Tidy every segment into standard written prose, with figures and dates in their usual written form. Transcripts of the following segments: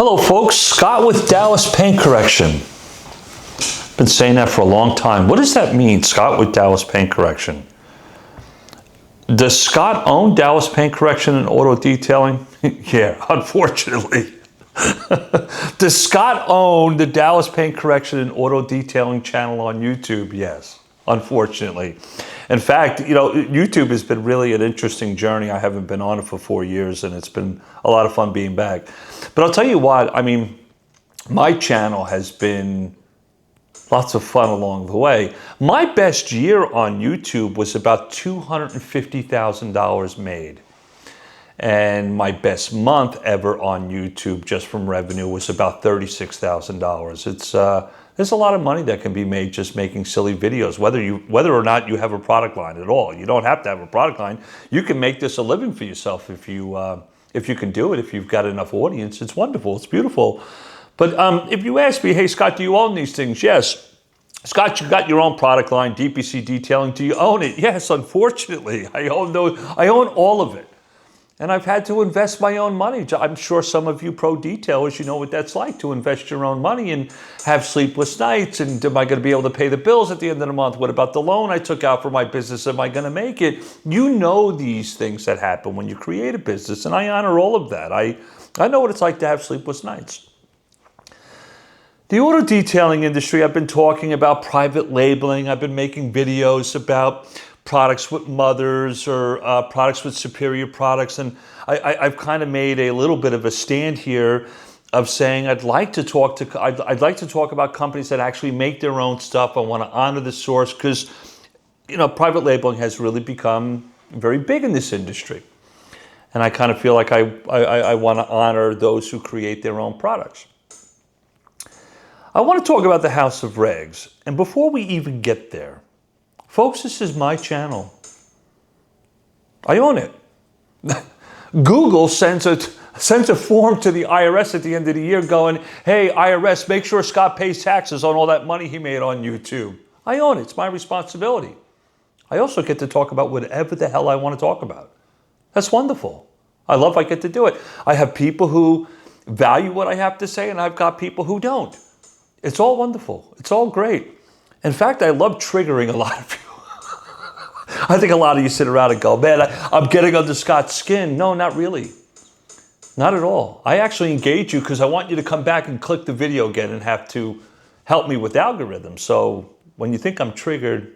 Hello folks, Scott with Dallas Paint Correction. Been saying that for a long time. What does that mean, Scott with Dallas Paint Correction? Does Scott own Dallas Paint Correction and Auto Detailing? Yeah, unfortunately. Does Scott own the Dallas Paint Correction and Auto Detailing channel on YouTube? Yes, unfortunately. In fact, YouTube has been really an interesting journey. I haven't been on it for 4 years, and it's been a lot of fun being back. But I'll tell you what, my channel has been lots of fun along the way. My best year on YouTube was about $250,000 made. And my best month ever on YouTube, just from revenue, was about $36,000. There's a lot of money that can be made just making silly videos, whether or not you have a product line at all. You don't have to have a product line. You can make this a living for yourself if you can do it. If you've got enough audience, it's wonderful. It's beautiful. But if you ask me, hey Scott, do you own these things? Yes. Scott, you got your own product line, DPC Detailing. Do you own it? Yes, unfortunately, I own all of it. And I've had to invest my own money. I'm sure some of you pro detailers, you know what that's like, to invest your own money and have sleepless nights. And am I going to be able to pay the bills at the end of the month? What about the loan I took out for my business? Am I going to make it? You know these things that happen when you create a business, and I honor all of that. I know what it's like to have sleepless nights. The auto detailing industry, I've been talking about private labeling. I've been making videos about products with mothers or products with superior products. And I've kind of made a little bit of a stand here of saying I'd like to talk about companies that actually make their own stuff. I want to honor the source because, private labeling has really become very big in this industry. And I kind of feel like I want to honor those who create their own products. I want to talk about the House of Regs. And before we even get there, folks, this is my channel. I own it. Google sends a form to the IRS at the end of the year going, hey, IRS, make sure Scott pays taxes on all that money he made on YouTube. I own it. It's my responsibility. I also get to talk about whatever the hell I want to talk about. That's wonderful. I get to do it. I have people who value what I have to say, and I've got people who don't. It's all wonderful. It's all great. In fact, I love triggering a lot of you. I think a lot of you sit around and go, man, I'm getting under Scott's skin. No, not really. Not at all. I actually engage you because I want you to come back and click the video again and have to help me with algorithms. So when you think I'm triggered,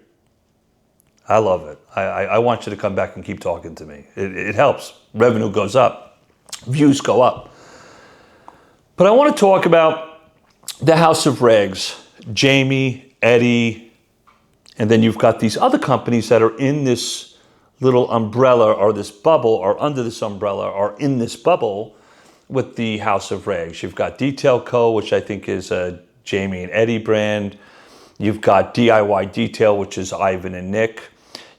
I love it. I want you to come back and keep talking to me. It helps. Revenue goes up. Views go up. But I want to talk about the House of Regs. Jamie, Eddie, and then you've got these other companies that are in this little umbrella or this bubble or under this umbrella or in this bubble with the House of Regs. You've got Detail Co., which I think is a Jamie and Eddie brand. You've got DIY Detail, which is Ivan and Nick.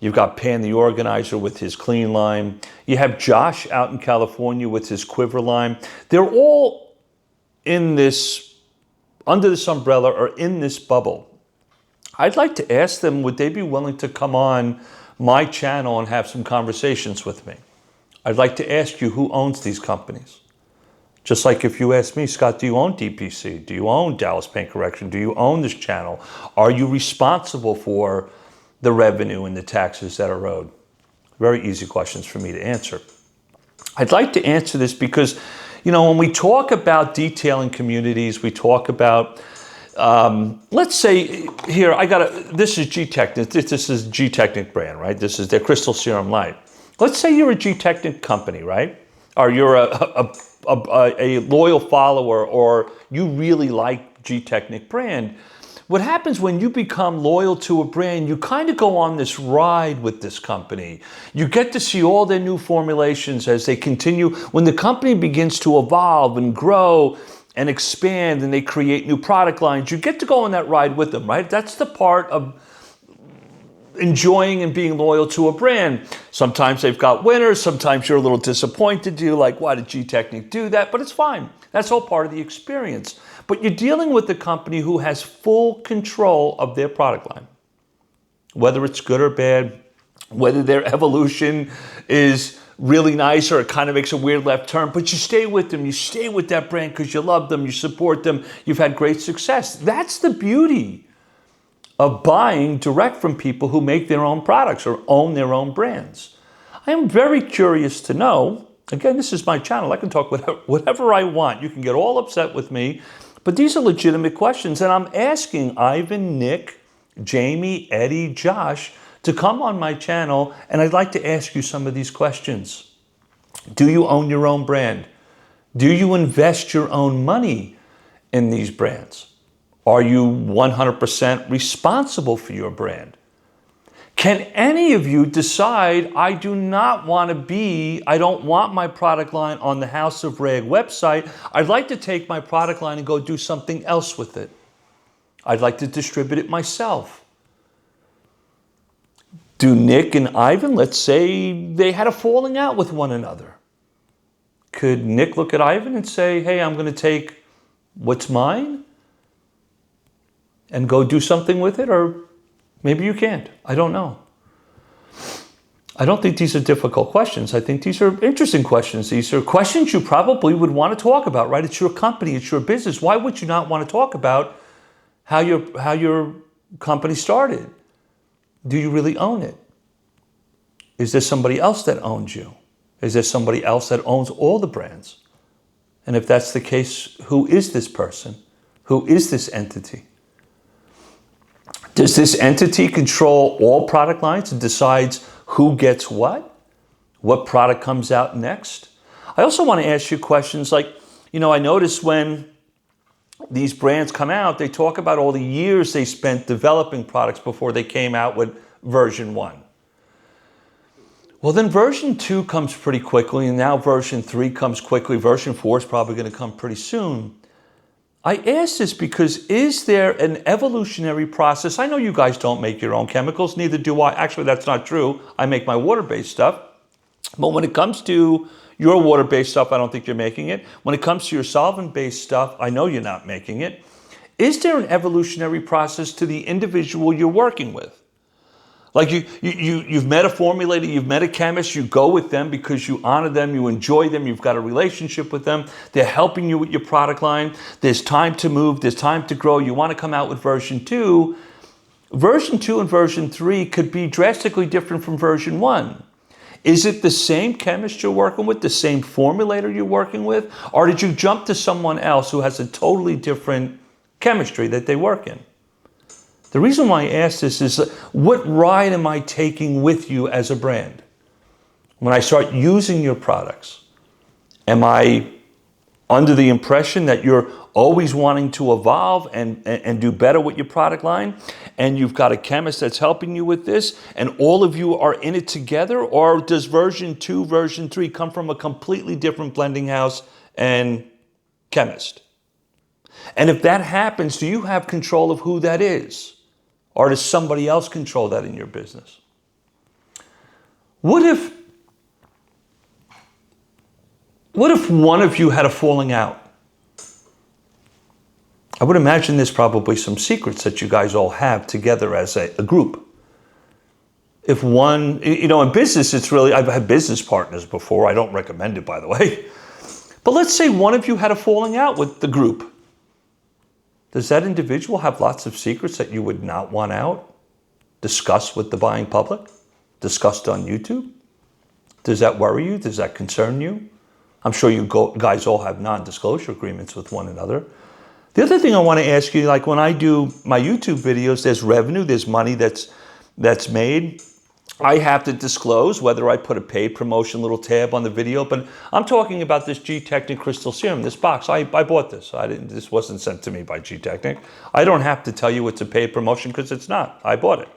You've got Pan the Organizer with his Clean line. You have Josh out in California with his Quiver line. They're all in this under this umbrella or in this bubble. I'd like to ask them, would they be willing to come on my channel and have some conversations with me? I'd like to ask you who owns these companies. Just like if you ask me, Scott, do you own DPC? Do you own Dallas Paint Correction? Do you own this channel? Are you responsible for the revenue and the taxes that are owed? Very easy questions for me to answer. I'd like to answer this because when we talk about detailing communities, we talk about, let's say here, this is G-Technic. This is G-Technic brand, right? This is their Crystal Serum Light. Let's say you're a G-Technic company, right? Or you're a loyal follower, or you really like G-Technic brand. What happens when you become loyal to a brand, you kind of go on this ride with this company. You get to see all their new formulations as they continue. When the company begins to evolve and grow and expand and they create new product lines, you get to go on that ride with them, right? That's the part of enjoying and being loyal to a brand. Sometimes they've got winners. Sometimes you're a little disappointed. You're like, why did G-Technic do that? But it's fine. That's all part of the experience. But you're dealing with a company who has full control of their product line. Whether it's good or bad, whether their evolution is really nice, or it kind of makes a weird left turn, but you stay with them. You stay with that brand because you love them, you support them, you've had great success. That's the beauty of buying direct from people who make their own products or own their own brands. I am very curious to know, again, this is my channel, I can talk whatever I want. You can get all upset with me, but these are legitimate questions, and I'm asking Ivan, Nick, Jamie, Eddie, Josh to come on my channel, and I'd like to ask you some of these questions. Do you own your own brand? Do you invest your own money in these brands? Are you 100% responsible for your brand? Can any of you decide, I don't want my product line on the House of Rag website. I'd like to take my product line and go do something else with it. I'd like to distribute it myself. Do Nick and Ivan, let's say they had a falling out with one another. Could Nick look at Ivan and say, hey, I'm going to take what's mine and go do something with it? Or maybe you can't. I don't know. I don't think these are difficult questions. I think these are interesting questions. These are questions you probably would want to talk about, right? It's your company, it's your business. Why would you not want to talk about how your company started? Do you really own it? Is there somebody else that owns you? Is there somebody else that owns all the brands? And if that's the case, who is this person? Who is this entity? Does this entity control all product lines and decides who gets what product comes out next? I also want to ask you questions like, I notice when these brands come out, they talk about all the years they spent developing products before they came out with version 1. Well, then version 2 comes pretty quickly, and now version 3 comes quickly. Version 4 is probably going to come pretty soon. I ask this because is there an evolutionary process? I know you guys don't make your own chemicals, neither do I. Actually, that's not true. I make my water-based stuff. But when it comes to your water-based stuff, I don't think you're making it. When it comes to your solvent-based stuff, I know you're not making it. Is there an evolutionary process to the individual you're working with? Like you've met a formulator, you've met a chemist, you go with them because you honor them, you enjoy them, you've got a relationship with them, they're helping you with your product line, there's time to move, there's time to grow, you want to come out with version 2. Version 2 and version 3 could be drastically different from version 1. Is it the same chemist you're working with, the same formulator you're working with, or did you jump to someone else who has a totally different chemistry that they work in? The reason why I ask this is, what ride am I taking with you as a brand? When I start using your products, am I under the impression that you're always wanting to evolve and do better with your product line, and you've got a chemist that's helping you with this, and all of you are in it together? Or does version 2, version 3 come from a completely different blending house and chemist? And if that happens, do you have control of who that is? Or does somebody else control that in your business? What if one of you had a falling out? I would imagine there's probably some secrets that you guys all have together as a group. If one, in business, it's really, I've had business partners before. I don't recommend it, by the way. But let's say one of you had a falling out with the group. Does that individual have lots of secrets that you would not want out, discussed with the buying public, discussed on YouTube? Does that worry you? Does that concern you? I'm sure you guys all have non-disclosure agreements with one another. The other thing I want to ask you, like when I do my YouTube videos, there's revenue, there's money that's made. I have to disclose whether I put a paid promotion little tab on the video, but I'm talking about this G-Technic Crystal Serum, this box. I bought this. This wasn't sent to me by G-Technic. I don't have to tell you it's a paid promotion because it's not. I bought it.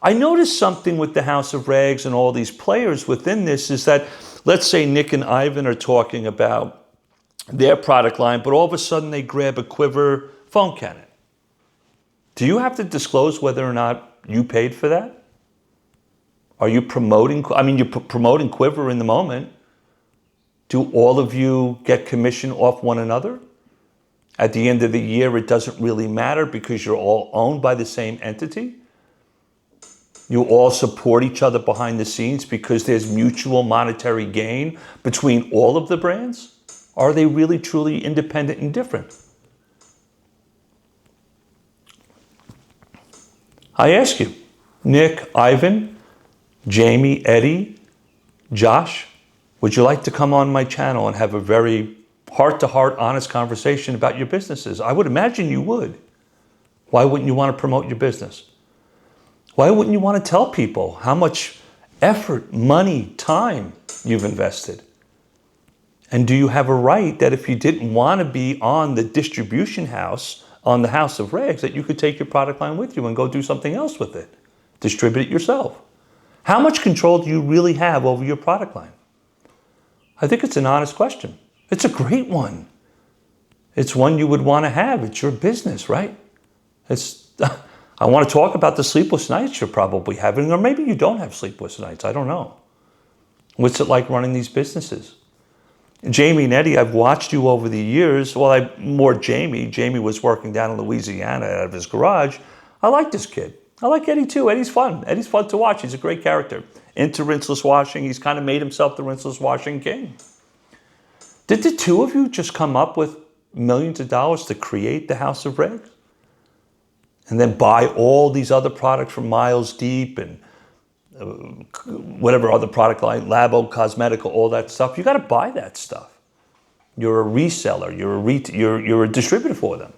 I noticed something with the House of Rags and all these players within this is that, let's say Nick and Ivan are talking about their product line, but all of a sudden they grab a Quiver foam cannon. Do you have to disclose whether or not you paid for that? Are you promoting, you're promoting Quiver in the moment. Do all of you get commission off one another? At the end of the year, it doesn't really matter because you're all owned by the same entity? You all support each other behind the scenes because there's mutual monetary gain between all of the brands? Are they really truly independent and different? I ask you, Nick, Ivan, Jamie, Eddie, Josh, would you like to come on my channel and have a very heart-to-heart, honest conversation about your businesses? I would imagine you would. Why wouldn't you want to promote your business? Why wouldn't you want to tell people how much effort, money, time you've invested? And do you have a right that if you didn't want to be on the distribution house, on the House of Rags, that you could take your product line with you and go do something else with it? Distribute it yourself. How much control do you really have over your product line? I think it's an honest question. It's a great one. It's one you would want to have. It's your business, right? I want to talk about the sleepless nights you're probably having, or maybe you don't have sleepless nights. I don't know. What's it like running these businesses? Jamie and Eddie, I've watched you over the years. Well, more Jamie. Jamie was working down in Louisiana out of his garage. I like this kid. I like Eddie too. Eddie's fun. Eddie's fun to watch. He's a great character. Into rinseless washing. He's kind of made himself the rinseless washing king. Did the two of you just come up with millions of dollars to create the House of Rags? And then buy all these other products from Miles Deep and whatever other product line, Labo, Cosmetical, all that stuff. You got to buy that stuff. You're a reseller. You're a distributor for them.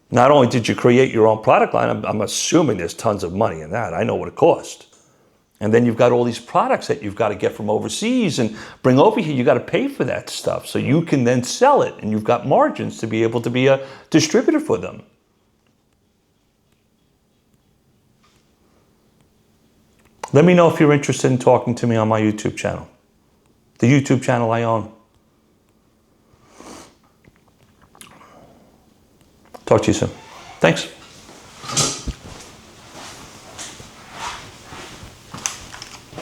Not only did you create your own product line, I'm assuming there's tons of money in that. I know what it cost. And then you've got all these products that you've got to get from overseas and bring over here. You got to pay for that stuff so you can then sell it. And you've got margins to be able to be a distributor for them. Let me know if you're interested in talking to me on my YouTube channel. The YouTube channel I own. Talk to you soon. Thanks.